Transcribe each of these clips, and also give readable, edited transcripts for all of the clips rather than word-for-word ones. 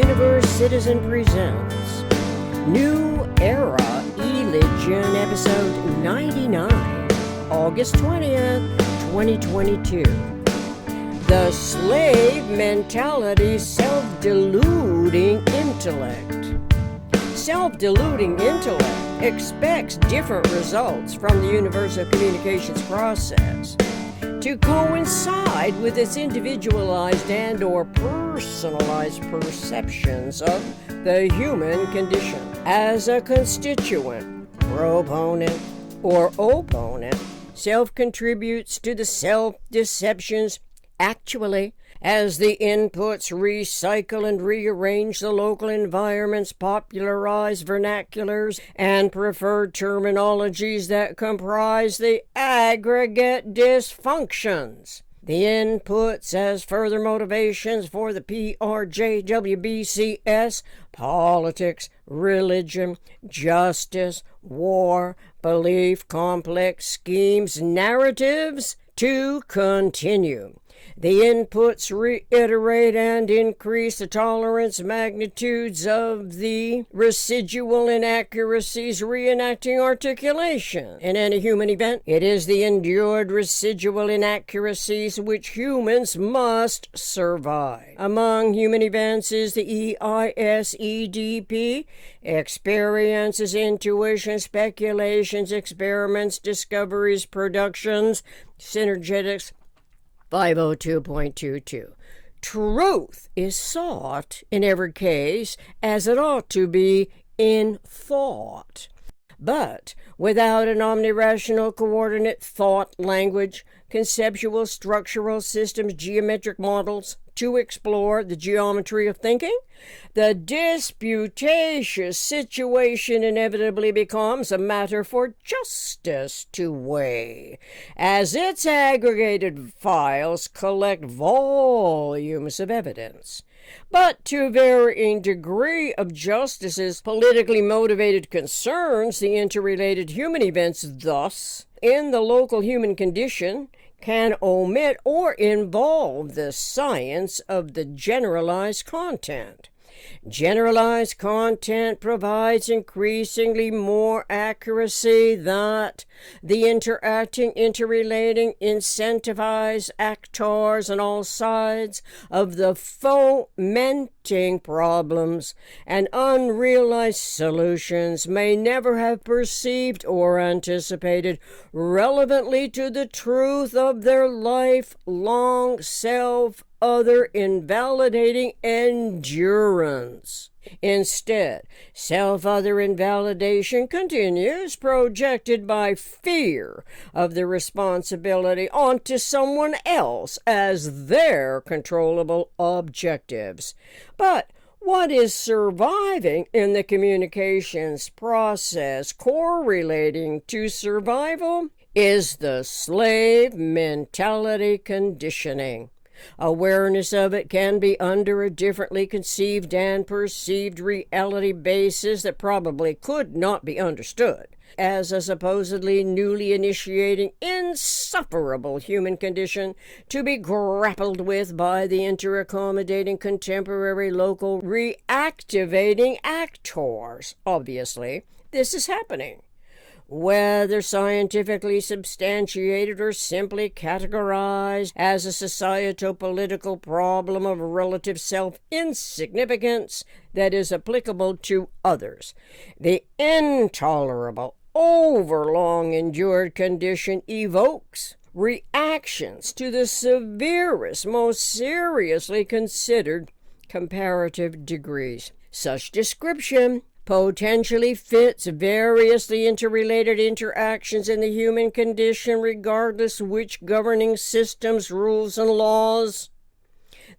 Universe Citizen presents New Era Eligion, episode 99, August 20th, 2022. The Slave Mentality Self-Deluding Intellect. Self-deluding intellect expects different results from the universal communications process to coincide with its individualized and or personalized perceptions of the human condition. As a constituent, proponent, or opponent, self contributes to the self-deceptions actually as the inputs recycle and rearrange the local environment's popularized vernaculars and preferred terminologies that comprise the aggregate dysfunctions. The inputs as further motivations for the PRJWBCS, politics, religion, justice, war, belief, complex schemes, narratives to continue. The inputs reiterate and increase the tolerance magnitudes of the residual inaccuracies reenacting articulation. In any human event, it is the endured residual inaccuracies which humans must survive. Among human events is the EISEDP, experiences, intuition, speculations, experiments, discoveries, productions, synergetics, 502.22. Truth is sought in every case as it ought to be in thought, but without an omnirational coordinate thought language, conceptual structural systems, geometric models to explore the geometry of thinking, the disputatious situation inevitably becomes a matter for justice to weigh, as its aggregated files collect volumes of evidence. But to varying degree of justice's politically motivated concerns, the interrelated human events thus, in the local human condition, can omit or involve the science of the generalized content. Generalized content provides increasingly more accuracy that the interacting, interrelating, incentivized actors on all sides of the fomenting problems and unrealized solutions may never have perceived or anticipated relevantly to the truth of their lifelong other invalidating endurance. Instead, self-other invalidation continues, projected by fear of the responsibility onto someone else as their controllable objectives. But what is surviving in the communications process correlating to survival is the slave mentality conditioning. Awareness of it can be under a differently conceived and perceived reality basis that probably could not be understood as a supposedly newly initiating, insufferable human condition to be grappled with by the interaccommodating contemporary local reactivating actors. Obviously, this is happening. Whether scientifically substantiated or simply categorized as a societo-political problem of relative self-insignificance that is applicable to others, the intolerable, overlong endured condition evokes reactions to the severest, most seriously considered comparative degrees. Such description potentially fits variously interrelated interactions in the human condition, regardless which governing systems, rules, and laws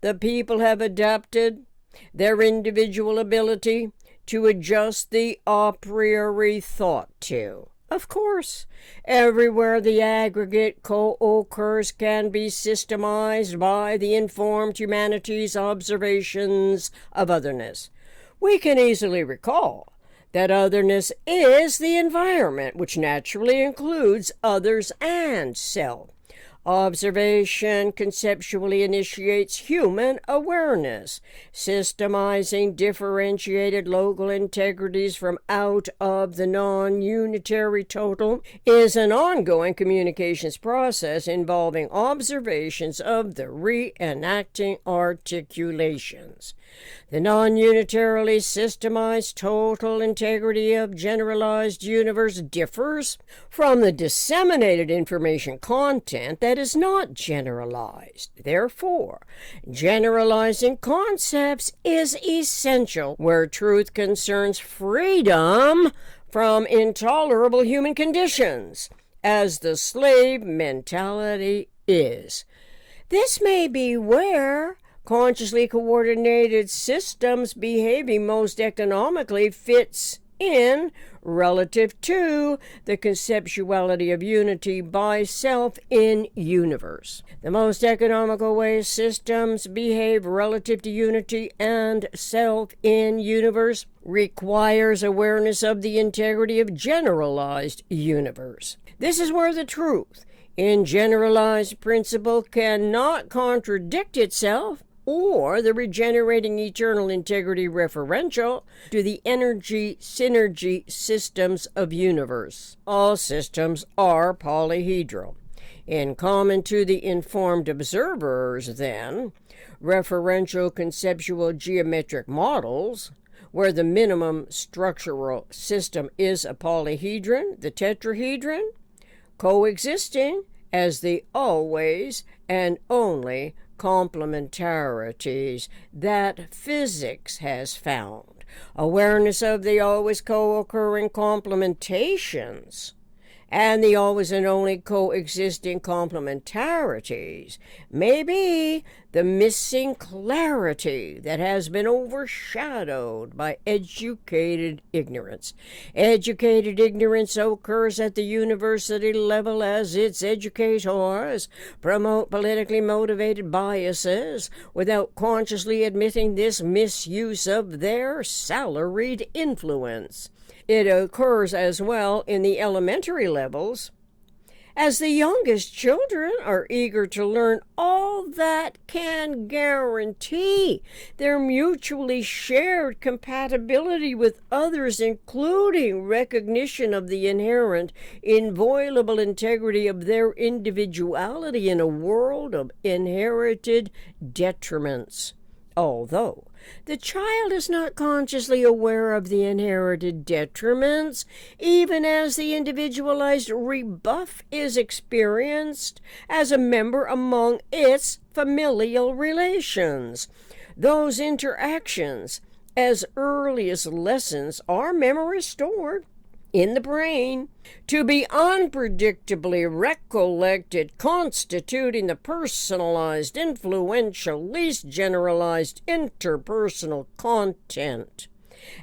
the people have adapted their individual ability to adjust the a priori thought to. Of course, everywhere the aggregate co-occurs can be systemized by the informed humanities' observations of otherness. We can easily recall that otherness is the environment, which naturally includes others and self. Observation conceptually initiates human awareness. Systemizing differentiated local integrities from out of the non-unitary total is an ongoing communications process involving observations of the reenacting articulations. The non-unitarily systemized total integrity of generalized universe differs from the disseminated information content that is not generalized. Therefore, generalizing concepts is essential where truth concerns freedom from intolerable human conditions, as the slave mentality is. This may be where consciously coordinated systems behaving most economically fits in relative to the conceptuality of unity by self in universe. The most economical way systems behave relative to unity and self in universe requires awareness of the integrity of generalized universe. This is where the truth in generalized principle cannot contradict itself, or the regenerating eternal integrity referential to the energy synergy systems of universe. All systems are polyhedral. In common to the informed observers, then, referential conceptual geometric models, where the minimum structural system is a polyhedron, the tetrahedron, coexisting as the always and only complementarities that physics has found. Awareness of the always co-occurring complementations and the always and only coexisting complementarities may be the missing clarity that has been overshadowed by educated ignorance. Educated ignorance occurs at the university level as its educators promote politically motivated biases without consciously admitting this misuse of their salaried influence. It occurs as well in the elementary levels, as the youngest children are eager to learn all that can guarantee their mutually shared compatibility with others, including recognition of the inherent, inviolable integrity of their individuality in a world of inherited detriments. Although the child is not consciously aware of the inherited detriments, even as the individualized rebuff is experienced as a member among its familial relations. Those interactions, as early as lessons, are memory stored in the brain to be unpredictably recollected, constituting the personalized, influential, least generalized interpersonal content.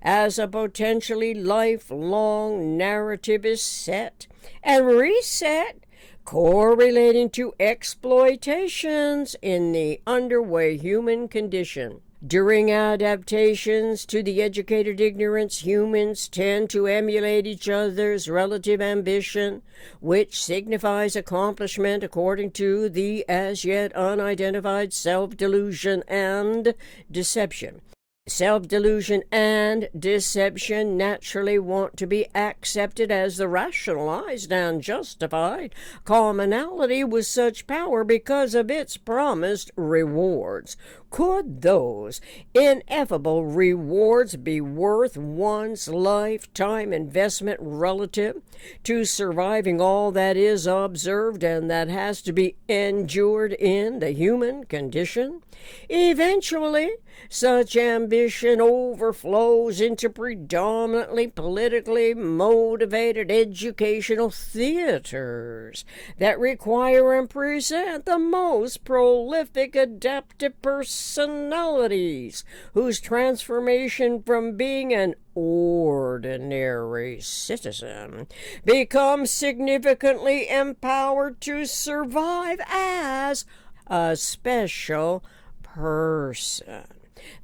As a potentially lifelong narrative is set and reset, correlating to exploitations in the underway human condition. During adaptations to the educated ignorance, humans tend to emulate each other's relative ambition, which signifies accomplishment according to the as yet unidentified self-delusion and deception. Self-delusion and deception naturally want to be accepted as the rationalized and justified commonality with such power because of its promised rewards. Could those ineffable rewards be worth one's lifetime investment relative to surviving all that is observed and that has to be endured in the human condition? Eventually, such ambition overflows into predominantly politically motivated educational theaters that require and present the most prolific adaptive personalities, whose transformation from being an ordinary citizen becomes significantly empowered to survive as a special person,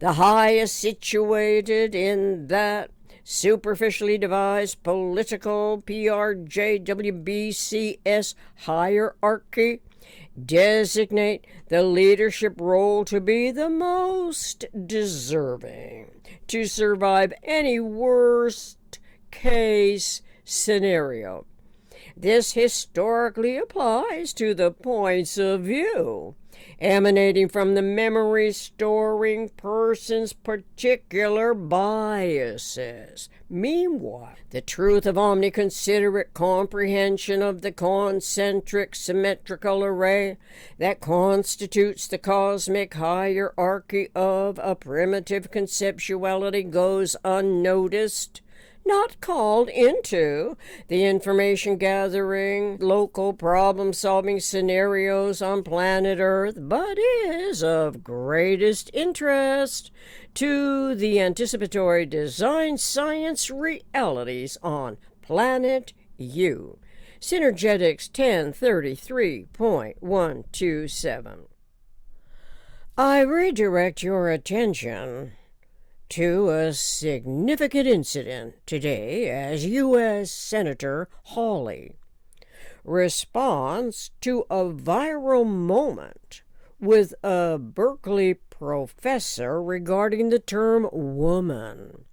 the highest situated in that superficially devised political PRJWBCS hierarchy Designate the leadership role to be the most deserving to survive any worst case scenario. This historically applies to the points of view emanating from the memory-storing person's particular biases. Meanwhile, the truth of omniconsiderate comprehension of the concentric symmetrical array that constitutes the cosmic hierarchy of a primitive conceptuality goes unnoticed, not called into the information gathering, local problem solving scenarios on planet Earth, but is of greatest interest to the anticipatory design science realities on planet U. Synergetics 1033.127. I redirect your attention to a significant incident today as U.S. Senator Hawley responds to a viral moment with a Berkeley professor regarding the term woman.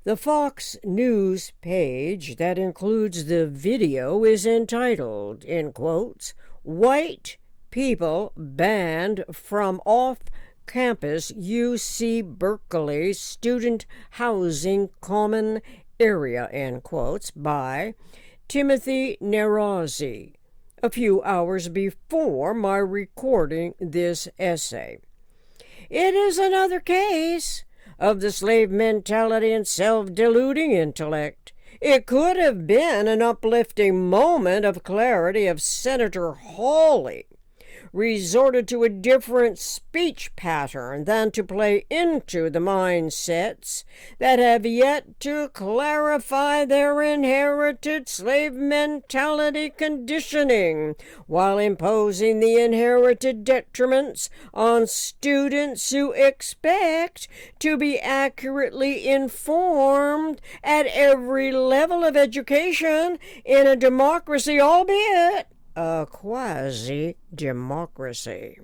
The Fox News page that includes the video is entitled, in quotes, "White People Banned from Off-Campus UC Berkeley Student Housing Common Area," end quotes, by Timothy Nerazi, a few hours before my recording this essay. It is another case of the slave mentality and self-deluding intellect. It could have been an uplifting moment of clarity if Senator Hawley resorted to a different speech pattern than to play into the mindsets that have yet to clarify their inherited slave mentality conditioning, while imposing the inherited detriments on students who expect to be accurately informed at every level of education in a democracy, albeit a quasi-democracy.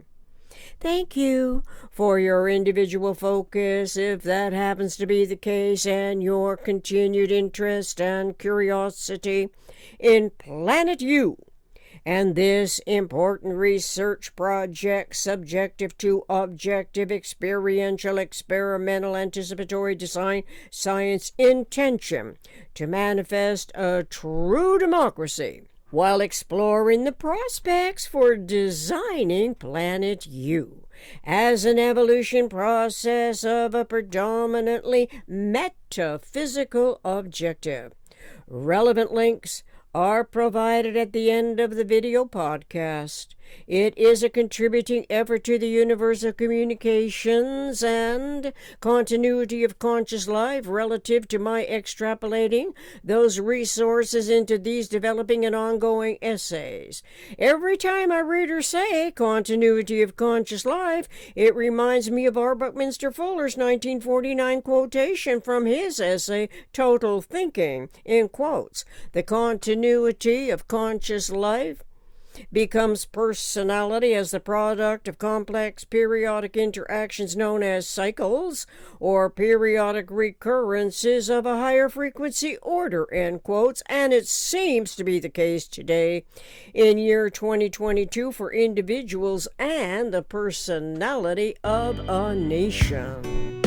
Thank you for your individual focus, if that happens to be the case, and your continued interest and curiosity in Planet U and this important research project, subjective to objective, experiential, experimental, anticipatory design, science, intention to manifest a true democracy, while exploring the prospects for designing Planet U as an evolution process of a predominantly metaphysical objective. Relevant links are provided at the end of the video podcast. It is a contributing effort to the universal communications and continuity of conscious life relative to my extrapolating those resources into these developing and ongoing essays. Every time I read or say continuity of conscious life, it reminds me of R. Buckminster Fuller's 1949 quotation from his essay, Total Thinking, in quotes. The continuity of conscious life becomes personality as the product of complex periodic interactions known as cycles, or periodic recurrences of a higher frequency order, end quotes, and it seems to be the case today in year 2022 for individuals and the personality of a nation.